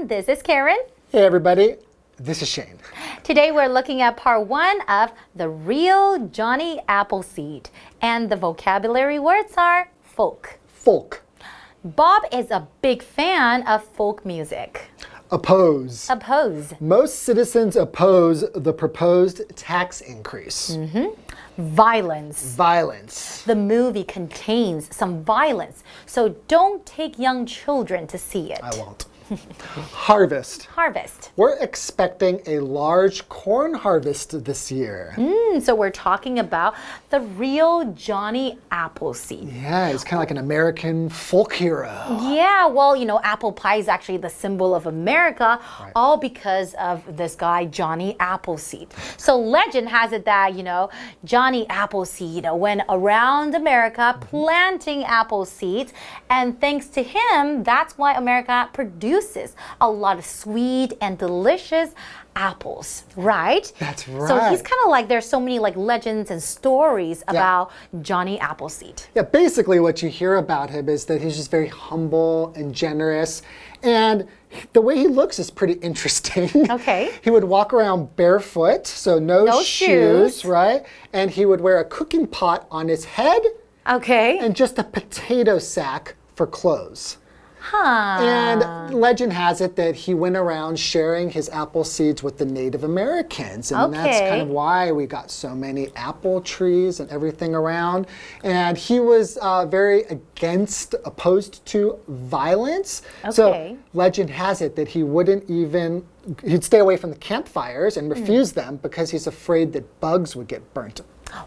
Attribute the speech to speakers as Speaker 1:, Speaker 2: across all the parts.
Speaker 1: everyone. This is Karen.
Speaker 2: Hey, everybody. This is Shane.
Speaker 1: Today we're looking at part 1 of The Real Johnny Appleseed. And the vocabulary words are folk.
Speaker 2: Folk.
Speaker 1: Bob is a big fan of folk music.
Speaker 2: Oppose.
Speaker 1: Oppose.
Speaker 2: Most citizens oppose the proposed tax increase.
Speaker 1: Violence.
Speaker 2: Violence.
Speaker 1: The movie contains some violence, so don't take young children to see it.
Speaker 2: I won't. Harvest.
Speaker 1: Harvest.
Speaker 2: We're expecting a large corn harvest this year.
Speaker 1: So we're talking about the real Johnny Appleseed.
Speaker 2: Yeah, he's kind of like an American folk hero.
Speaker 1: Yeah, well, you know, apple pie is actually the symbol of America, all because of this guy, Johnny Appleseed. So legend has it that, you know, Johnny Appleseed went around America planting apple seeds, and thanks to him, that's why America produces a lot of sweet and delicious apples, right?
Speaker 2: That's right.
Speaker 1: So he's kind of like, there's so many like legends and stories about Johnny Appleseed.
Speaker 2: Yeah, basically what you hear about him is that he's just very humble and generous, and the way he looks is pretty interesting.
Speaker 1: Okay.
Speaker 2: He would walk around barefoot, so no shoes, right? And he would wear a cooking pot on his head.
Speaker 1: Okay.
Speaker 2: And just a potato sack for clothes.
Speaker 1: Huh.
Speaker 2: And legend has it that he went around sharing his apple seeds with the Native Americans. And that's kind of why we got so many apple trees and everything around. And he was very opposed to violence. So legend has it that he he'd stay away from the campfires and refuse them because he's afraid that bugs would get burnt.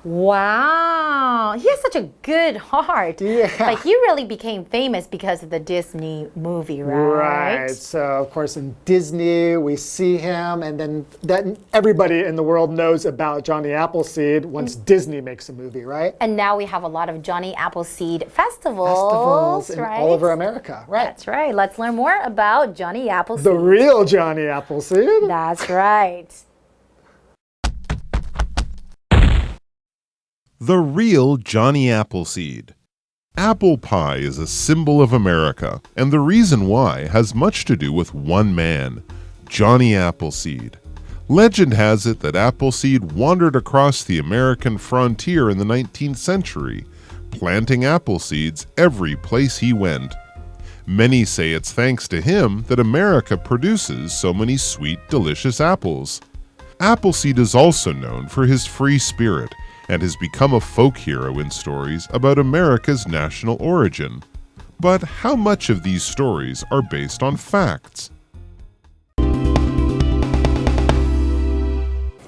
Speaker 1: Wow, he has such a good heart.
Speaker 2: Yeah.
Speaker 1: Like he really became famous because of the Disney movie, right?
Speaker 2: Right. So of course in Disney we see him, and then everybody in the world knows about Johnny Appleseed once Disney makes a movie, right?
Speaker 1: And now we have a lot of Johnny Appleseed festivals
Speaker 2: all over America, right?
Speaker 1: That's right. Let's learn more about Johnny Appleseed.
Speaker 2: The real Johnny Appleseed.
Speaker 1: That's right.
Speaker 3: The real Johnny Appleseed. Apple pie is a symbol of America, and the reason why has much to do with one man, Johnny Appleseed. Legend has it that Appleseed wandered across the American frontier in the 19th century, planting apple seeds every place he went. Many say it's thanks to him that America produces so many sweet, delicious apples. Appleseed is also known for his free spirit, and has become a folk hero in stories about America's national origin. But how much of these stories are based on facts?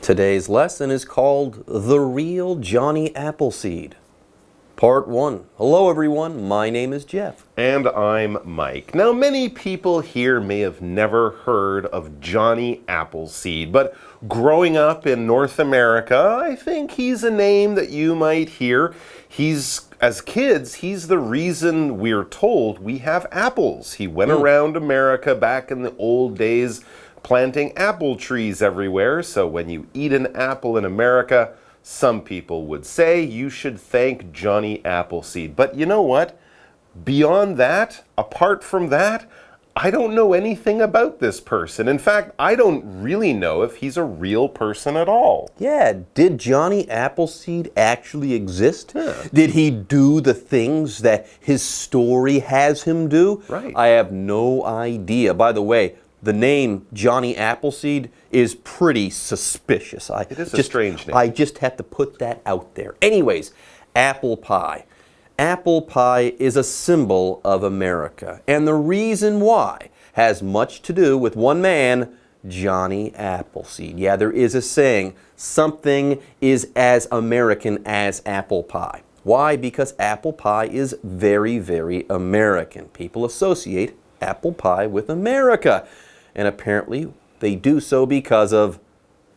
Speaker 4: Today's lesson is called The Real Johnny Appleseed. Part 1. Hello everyone, my name is Jeff.
Speaker 5: And I'm Mike. Now many people here may have never heard of Johnny Appleseed, but growing up in North America, I think he's a name that you might hear. As kids, he's the reason we're told we have apples. He went around America back in the old days planting apple trees everywhere, so when you eat an apple in America, some people would say you should thank Johnny Appleseed. But you know what? Beyond that, apart from that, I don't know anything about this person. In fact, I don't really know if he's a real person at all.
Speaker 4: Yeah, did Johnny Appleseed actually exist? Did he do the things that his story has him do?
Speaker 5: Right.
Speaker 4: I have no idea. By the way, the name Johnny Appleseed is pretty suspicious.
Speaker 5: It is a strange name.
Speaker 4: I just have to put that out there. Anyways, apple pie. Apple pie is a symbol of America. And the reason why has much to do with one man, Johnny Appleseed. Yeah, there is a saying, something is as American as apple pie. Why? Because apple pie is very, very American. People associate apple pie with America. And apparently they do so because of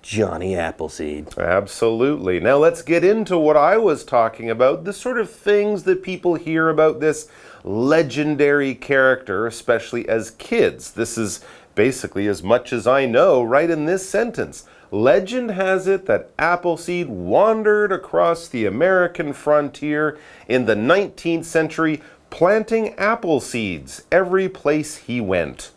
Speaker 4: Johnny Appleseed.
Speaker 5: Absolutely. Now let's get into what I was talking about, the sort of things that people hear about this legendary character, especially as kids. This is basically as much as I know right in this sentence. Legend has it that Appleseed wandered across the American frontier in the 19th century planting apple seeds every place he went.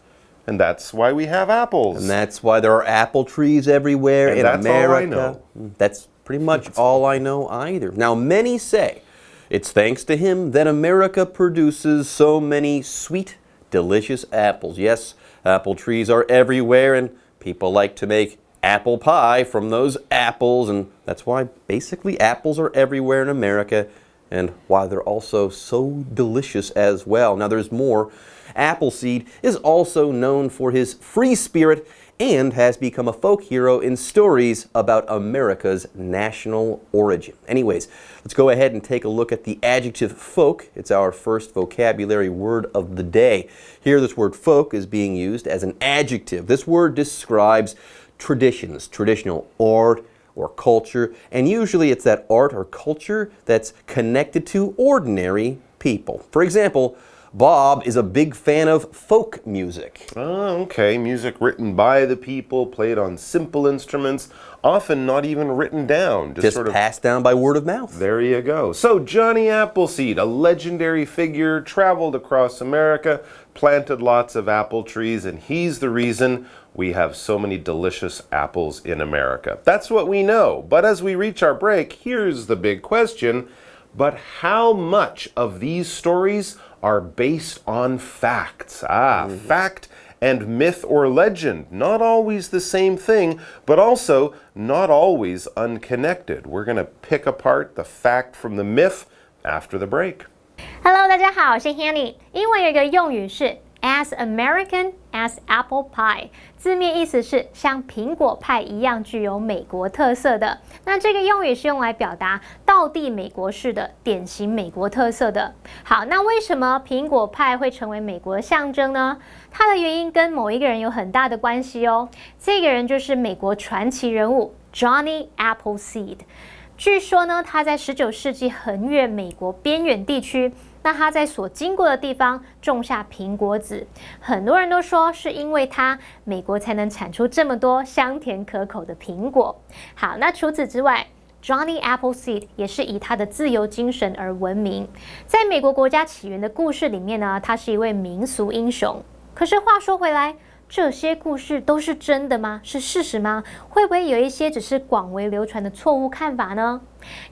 Speaker 5: and that's why we have apples.
Speaker 4: And that's why there are apple trees everywhere in
Speaker 5: that's
Speaker 4: America.
Speaker 5: all I know.
Speaker 4: That's pretty much all I know either. Now, many say it's thanks to him that America produces so many sweet, delicious apples. Yes, apple trees are everywhere, and people like to make apple pie from those apples, and that's why basically apples are everywhere in America, and why they're also so delicious as well. Now, there's more. Appleseed is also known for his free spirit and has become a folk hero in stories about America's national origin. Anyways, let's go ahead and take a look at the adjective folk. It's our first vocabulary word of the day. Here, this word folk is being used as an adjective. This word describes traditions, traditional art or culture, and usually it's that art or culture that's connected to ordinary people. For example, Bob is a big fan of folk music.
Speaker 5: Oh, okay. Music written by the people, played on simple instruments, often not even written down.
Speaker 4: Just sort of passed down by word of mouth.
Speaker 5: There you go. So Johnny Appleseed, a legendary figure, traveled across America, planted lots of apple trees, and he's the reason we have so many delicious apples in America. That's what we know. But as we reach our break, here's the big question. But how much of these stories are based on facts? Fact and myth or legend. Not always the same thing, but also not always unconnected. We're going to pick apart the fact from the myth after the break.
Speaker 6: Hello， 大家好，我是 Hanny。英文有一个用语是 as American as apple pie， 字面意思是像苹果派一样具有美国特色的。那这个用语是用来表达道地美国式的、典型美国特色的。好，那为什么苹果派会成为美国的象征呢？它的原因跟某一个人有很大的关系哦。这个人就是美国传奇人物 Johnny Appleseed。据说呢，他在19世纪横越美国边远地区，那他在所经过的地方种下苹果籽，很多人都说是因为他，美国才能产出这么多香甜可口的苹果。好，那除此之外，Johnny Appleseed 也是以他的自由精神而闻名。在美国国家起源的故事里面呢，他是一位民俗英雄。可是话说回来，这些故事都是真的吗？是事实吗？会不会有一些只是广为流传的错误看法呢？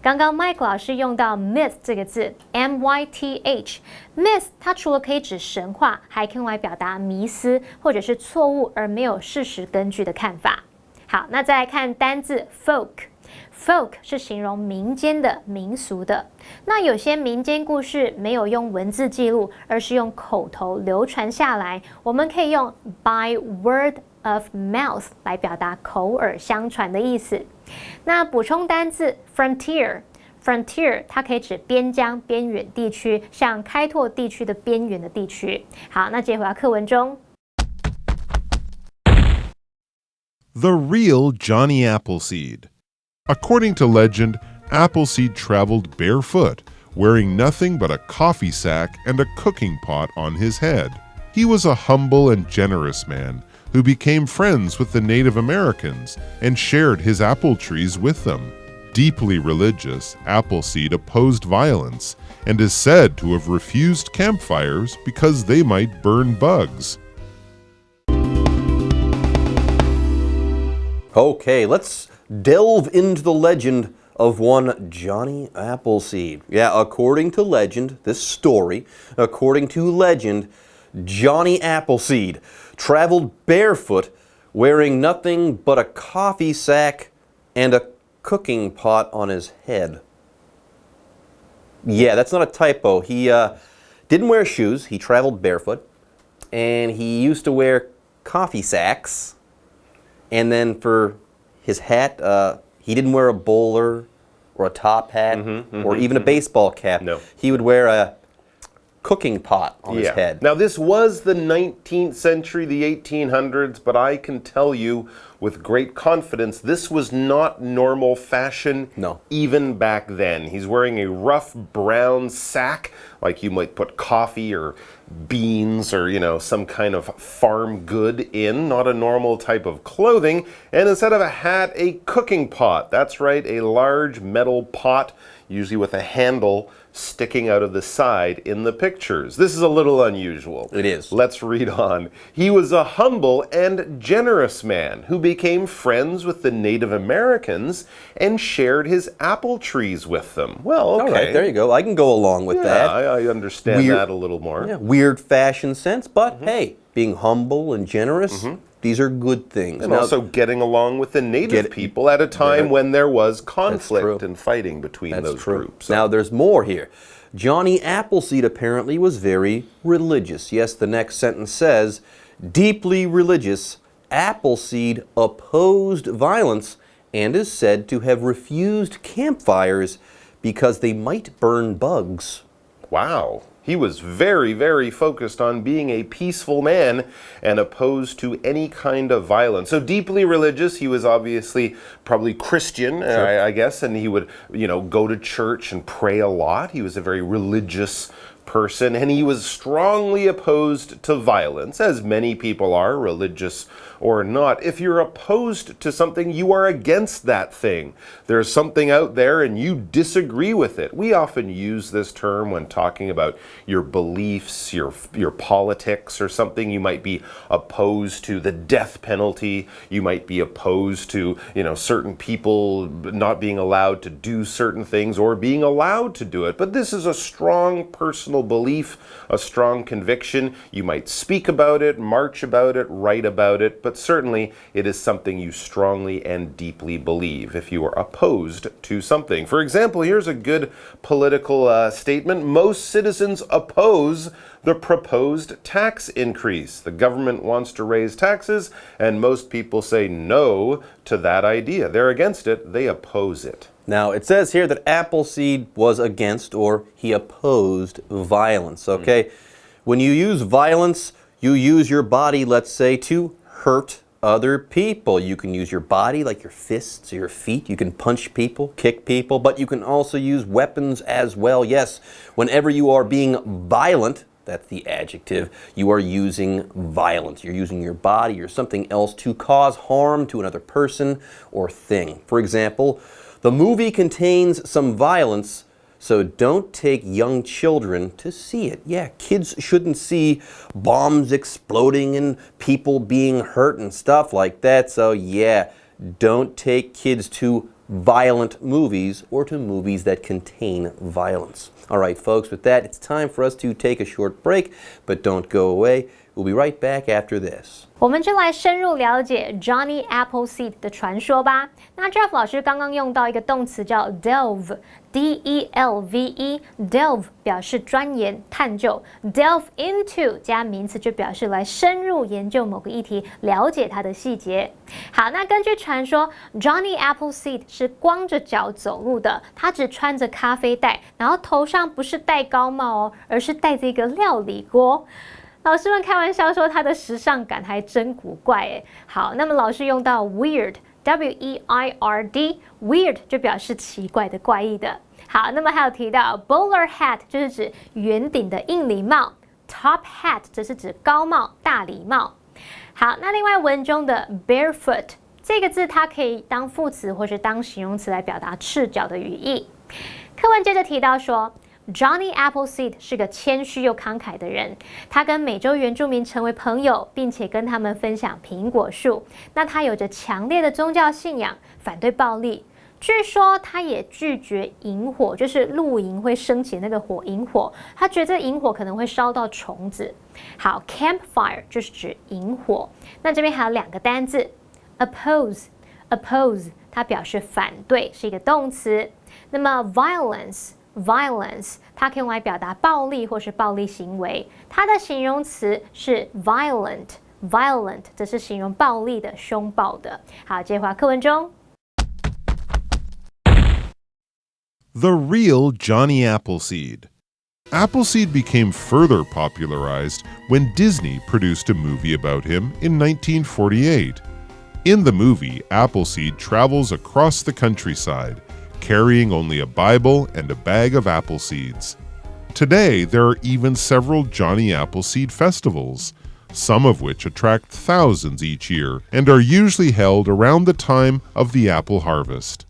Speaker 6: 刚刚 Mike 老师用到 myth 这个字 ，myth，myth 它除了可以指神话，还可以用来表达迷思或者是错误而没有事实根据的看法。好，那再来看单字 folk。folk 是形容民间的、民俗的。那有些民间故事没有用文字记录，而是用口头流传下来，我们可以用 by word of mouth 来表达口耳相传的意思。那补充单字 frontier。Frontier 它可以指边疆、边远地区，像开拓地区的边缘的地区。好，那接回到课文中。
Speaker 3: The real Johnny Appleseed. According to legend, Appleseed traveled barefoot, wearing nothing but a coffee sack and a cooking pot on his head. He was a humble and generous man who became friends with the Native Americans and shared his apple trees with them. Deeply religious, Appleseed opposed violence and is said to have refused campfires because they might burn bugs.
Speaker 4: Okay, let's delve into the legend of one Johnny Appleseed. Yeah, according to legend, this story, according to legend, Johnny Appleseed traveled barefoot, wearing nothing but a coffee sack and a cooking pot on his head. Yeah, that's not a typo. He didn't wear shoes. He traveled barefoot, and he used to wear coffee sacks. And then for his hat, he didn't wear a bowler or a top hat or even a baseball cap.
Speaker 5: No.
Speaker 4: He would wear a cooking pot on his head.
Speaker 5: Now, this was the 19th century, the 1800s, but I can tell you with great confidence this was not normal fashion even back then. He's wearing a rough brown sack, like you might put coffee or beans or, you know, some kind of farm good in, not a normal type of clothing. And instead of a hat, a cooking pot. That's right, a large metal pot, usually with a handle, sticking out of the side in the pictures. This is a little unusual.
Speaker 4: It is.
Speaker 5: Let's read on. He was a humble and generous man who became friends with the Native Americans and shared his apple trees with them. Well, okay.
Speaker 4: All right, there you go. I can go along with that.
Speaker 5: I understand that a little more.
Speaker 4: Yeah, weird fashion sense, but hey, being humble and generous, these are good things.
Speaker 5: And also getting along with the native people at a time when there was conflict and fighting between those groups.
Speaker 4: Now, there's more here. Johnny Appleseed apparently was very religious. Yes, the next sentence says, deeply religious, Appleseed opposed violence and is said to have refused campfires because they might burn bugs.
Speaker 5: Wow. He was very, very focused on being a peaceful man and opposed to any kind of violence. So deeply religious, he was obviously probably Christian, I guess, and he would, go to church and pray a lot. He was a very religious person, and he was strongly opposed to violence, as many people are, religious or not. If you're opposed to something, you are against that thing. There's something out there and you disagree with it. We often use this term when talking about your beliefs, your politics or something. You might be opposed to the death penalty. You might be opposed to, certain people not being allowed to do certain things or being allowed to do it. But this is a strong personal belief, a strong conviction. You might speak about it, march about it, write about it, but certainly it is something you strongly and deeply believe if you are opposed to something. For example, here's a good political statement. Most citizens oppose the proposed tax increase. The government wants to raise taxes, and most people say no to that idea. They're against it. They oppose it.
Speaker 4: Now, it says here that Appleseed was against, or he opposed, violence, okay? When you use violence, you use your body, let's say, to hurt other people. You can use your body, like your fists or your feet. You can punch people, kick people, but you can also use weapons as well. Yes, whenever you are being violent, that's the adjective, you are using violence. You're using your body or something else to cause harm to another person or thing. For example, the movie contains some violence, so don't take young children to see it. Yeah, kids shouldn't see bombs exploding and people being hurt and stuff like that. So yeah, don't take kids to violent movies or to movies that contain violence. All right, folks, with that, it's time for us to take a short break, but don't go away. We'll be right back after this.
Speaker 6: 我们就来深入了解 Johnny Appleseed 的传说吧。那 Jeff 老师刚刚用到一个动词叫 delve，delve，delve 表示钻研、探究 ，delve into 加名词就表示来深入研究某个议题，了解它的细节。好，那根据传说 ，Johnny Appleseed 是光着脚走路的，他只穿着咖啡袋，然后头上不是戴高帽哦，而是戴着一个料理锅。老师们开玩笑说他的时尚感还真古怪诶。好，那么老师用到 weird，W-E-I-R-D，weird 就表示奇怪的、怪异的。好，那么还有提到 bowler hat 就是指圆顶的硬礼帽 ，top hat 则是指高帽、大礼帽。好，那另外文中的 barefoot 这个字，它可以当副词或是当形容词来表达赤脚的语义。课文接着提到说。Johnny Appleseed 是个谦虚又慷慨的人，他跟美洲原住民成为朋友，并且跟他们分享苹果树。那他有着强烈的宗教信仰，反对暴力。据说他也拒绝引火，就是露营会升起那个火，引火。他觉得引火可能会烧到虫子。好 ，campfire 就是指引火。那这边还有两个单字 ，oppose，它表示反对，是一个动词。那么 violence， 它可以用来表达暴力或是暴力行为，它的形容词是 violent， 这是形容暴力的、凶暴的。好，接回课文中。
Speaker 3: The real Johnny Appleseed. Appleseed became further popularized when Disney produced a movie about him in 1948. In the movie, Appleseed travels across the countryside, carrying only a Bible and a bag of apple seeds. Today, there are even several Johnny Appleseed festivals, some of which attract thousands each year and are usually held around the time of the apple harvest.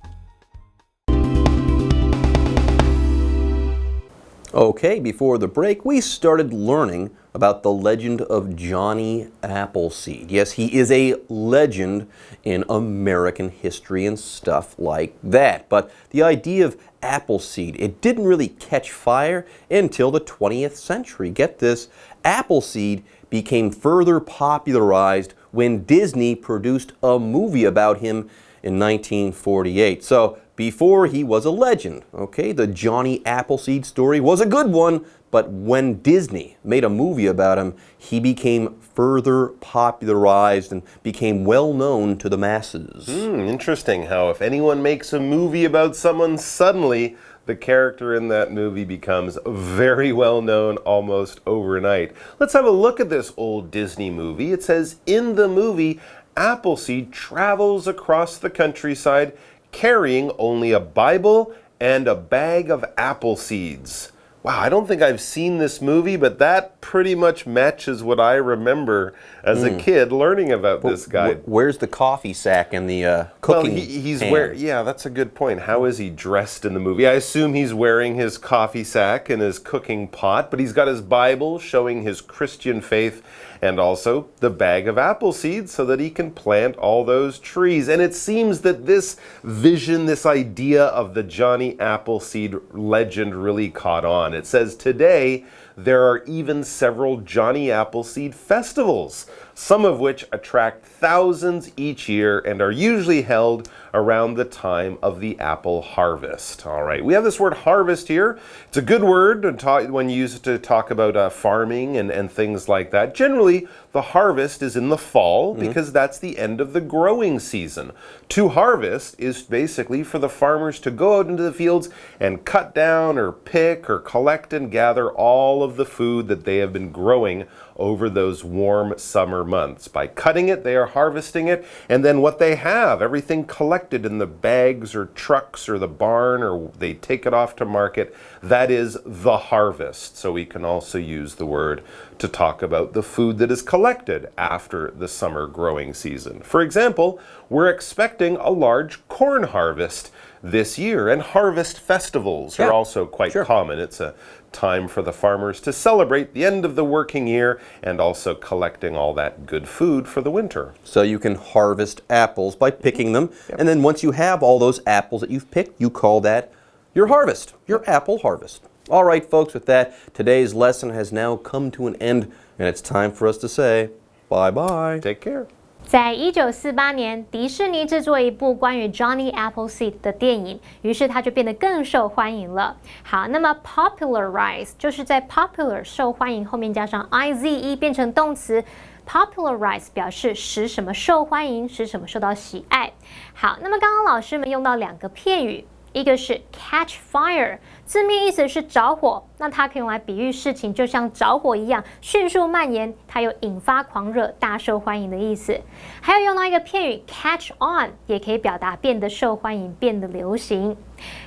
Speaker 4: Okay, before the break, we started learning about the legend of Johnny Appleseed. Yes, he is a legend in American history and stuff like that. But the idea of Appleseed, it didn't really catch fire until the 20th century. Get this, Appleseed became further popularized when Disney produced a movie about him in 1948. So before he was a legend, okay, the Johnny Appleseed story was a good one, but when Disney made a movie about him, he became further popularized and became well known to the masses.
Speaker 5: Interesting how if anyone makes a movie about someone, suddenly the character in that movie becomes very well known almost overnight. Let's have a look at this old Disney movie. It says, in the movie, Appleseed travels across the countryside carrying only a Bible and a bag of apple seeds. Wow, I don't think I've seen this movie, but that pretty much matches what I remember as a kid learning about this guy.
Speaker 4: Where's the coffee sack and the cooking
Speaker 5: he's
Speaker 4: pan?
Speaker 5: yeah, that's a good point. How is he dressed in the movie? I assume he's wearing his coffee sack and his cooking pot, but he's got his Bible showing his Christian faith and also the bag of apple seeds so that he can plant all those trees. And it seems that this vision, this idea of the Johnny Appleseed legend really caught on. It says today there are even several Johnny Appleseed festivals, some of which attract thousands each year and are usually held around the time of the apple harvest. All right, we have this word harvest here. It's a good word when used to talk about farming and things like that. Generally, the harvest is in the fall because that's the end of the growing season. To harvest is basically for the farmers to go out into the fields and cut down or pick or collect and gather all of the food that they have been growing over those warm summer months. By cutting it, they are harvesting it, and then what they have, everything collected in the bags or trucks or the barn, or they take it off to market, that is the harvest. So we can also use the word to talk about the food that is collected after the summer growing season. For example, we're expecting a large corn harvest this year, and harvest festivals are also quite common. It's a time for the farmers to celebrate the end of the working year and also collecting all that good food for the winter.
Speaker 4: So you can harvest apples by picking them, and then once you have all those apples that you've picked, you call that your harvest, your apple harvest. All right, folks, with that, today's lesson has now come to an end, and it's time for us to say bye-bye.
Speaker 5: Take care.
Speaker 6: 在1948年，迪士尼制作一部关于 Johnny Appleseed 的电影，于是它就变得更受欢迎了。好，那么 popularize 就是在 popular 受欢迎后面加上 ize 变成动词。popularize 表示使什么受欢迎，使什么受到喜爱。好，那么刚刚老师们用到两个片语。一个是 catch fire， 字面意思是着火，那它可以用来比喻事情就像着火一样迅速蔓延，它有引发狂热、大受欢迎的意思。还有用到一个片语 catch on， 也可以表达变得受欢迎、变得流行。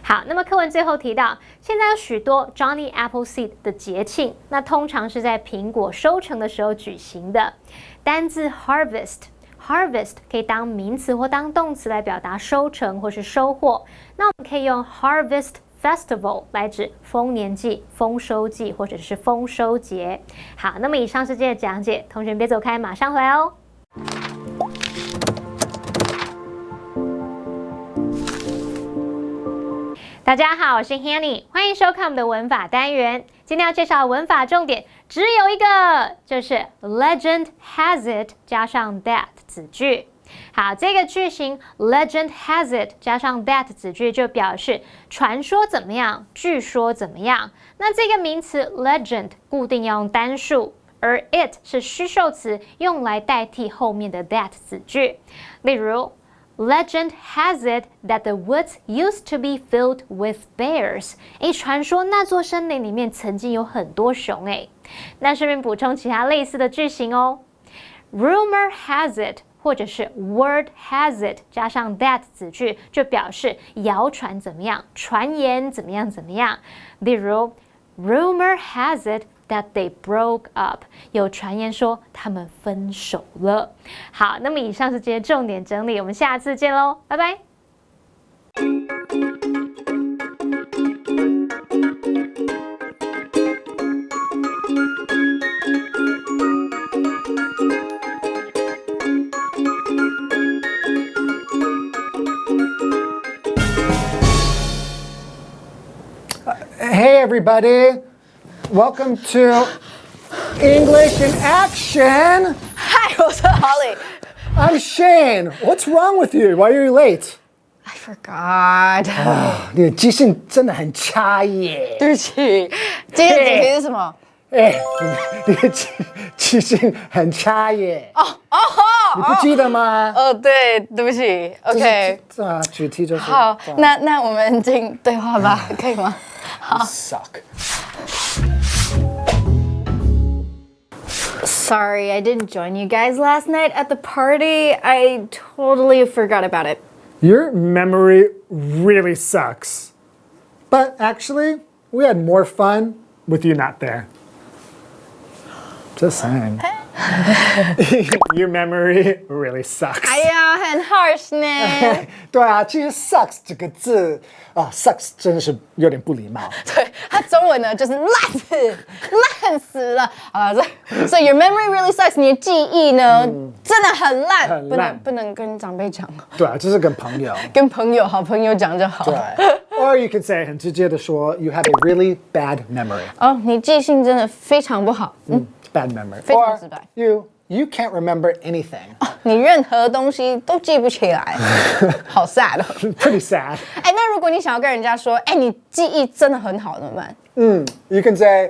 Speaker 6: 好，那么课文最后提到，现在有许多 Johnny Appleseed 的节庆，那通常是在苹果收成的时候举行的。单字 harvest。Harvest 可以当名词或当动词来表达收成或是收获。那我们可以用 Harvest Festival 来指丰年祭、丰收季或者是丰收节。好，那么以上是今天的讲解，同学别走开，马上回来哦。大家好，我是 Hanny， 欢迎收看我们的文法单元。今天要介绍的文法重点只有一个，就是 Legend has it 加上 that 子句。好，这个句型 Legend has it 加上 that 子句就表示传说怎么样，据说怎么样。那这个名词 Legend 固定要用单数，而 it 是虚受词，用来代替后面的 that 子句。例如Legend has it that the woods used to be filled with bears. 传说那座森林里面曾经有很多熊那顺便补充其他类似的句型哦。Rumor has it 或者是 word has it 加上 that 子句就表示谣传怎么样，传言怎么样怎么样。例如 Rumor has it that they broke up， 有传言说他们分手了。好，那么以上是今天重点整理，我们下次见喽，拜拜。
Speaker 2: everybody. Welcome to English in Action.
Speaker 7: Hi, 我是 Holly.
Speaker 2: I'm Shane. What's wrong with you? Why are you late?
Speaker 7: I forgot.
Speaker 2: 你的记性真的很差耶。
Speaker 7: 对不起，今天的主题是什么？
Speaker 2: 你的记性很差耶。你不记得吗？
Speaker 7: 对，对不起。OK，
Speaker 2: 主题就是
Speaker 7: 好，那我们进对话吧，可以吗？好。
Speaker 2: Suck.
Speaker 1: Sorry, I didn't join you guys last night at the party. I totally forgot about it.
Speaker 2: Your memory really sucks. But actually, we had more fun with you not there. Just saying. Your memory really sucks.
Speaker 7: 哎呀，很 harsh 呢。
Speaker 2: 对啊，其实 sucks 这个字sucks 真的是有点不礼貌。
Speaker 7: 对，它中文呢就是烂死了。好了，所以 your memory really sucks， 你的记忆呢真的很烂，不能跟长辈讲。
Speaker 2: 对啊，就是跟朋友。
Speaker 7: 跟朋友、好朋友讲就好。
Speaker 2: 对。Or you could say 很直接的说 you have a really bad memory.
Speaker 7: 你记性真的非常不好。
Speaker 2: Bad memory.
Speaker 7: 非常直白。
Speaker 2: Or you can't remember anything.
Speaker 7: 你任何东西都记不起来，好 sad 哦。
Speaker 2: Pretty sad.
Speaker 7: 那如果你想要跟人家说，你记忆真的很好，怎么办
Speaker 2: ？You can say,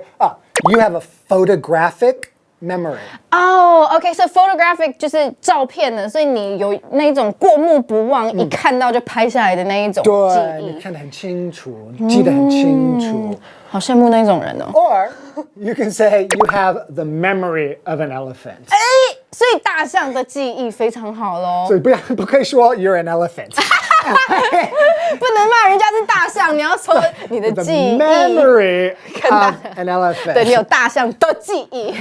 Speaker 2: you have a photographic memory.
Speaker 7: OK， 所以 photographic 就是照片的，所以你有那种过目不忘，一看到就拍下来的那一种记
Speaker 2: 对，
Speaker 7: 忆。
Speaker 2: 你看得很清楚，你记得很清楚。
Speaker 7: 好羡慕那种人哦。
Speaker 2: Or you can say you have the memory of an elephant.
Speaker 7: 所以大象的记忆非常好咯。
Speaker 2: 所以不可以说 you're an elephant.
Speaker 7: 不能骂人家是大象，你要说你的记忆
Speaker 2: The memory of an elephant.
Speaker 7: 对，你有大象的记忆。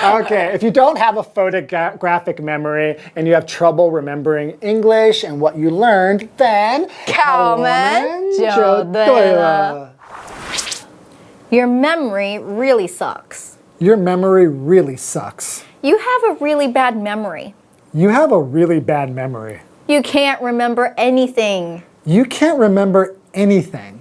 Speaker 2: Okay, if you don't have a photographic memory and you have trouble remembering English and what you learned, then
Speaker 7: 靠我们就对了。
Speaker 1: Your memory really sucks.
Speaker 2: Your memory really sucks.
Speaker 1: You have a really bad memory.
Speaker 2: You have a really bad memory.
Speaker 1: You can't remember anything.
Speaker 2: You can't remember anything.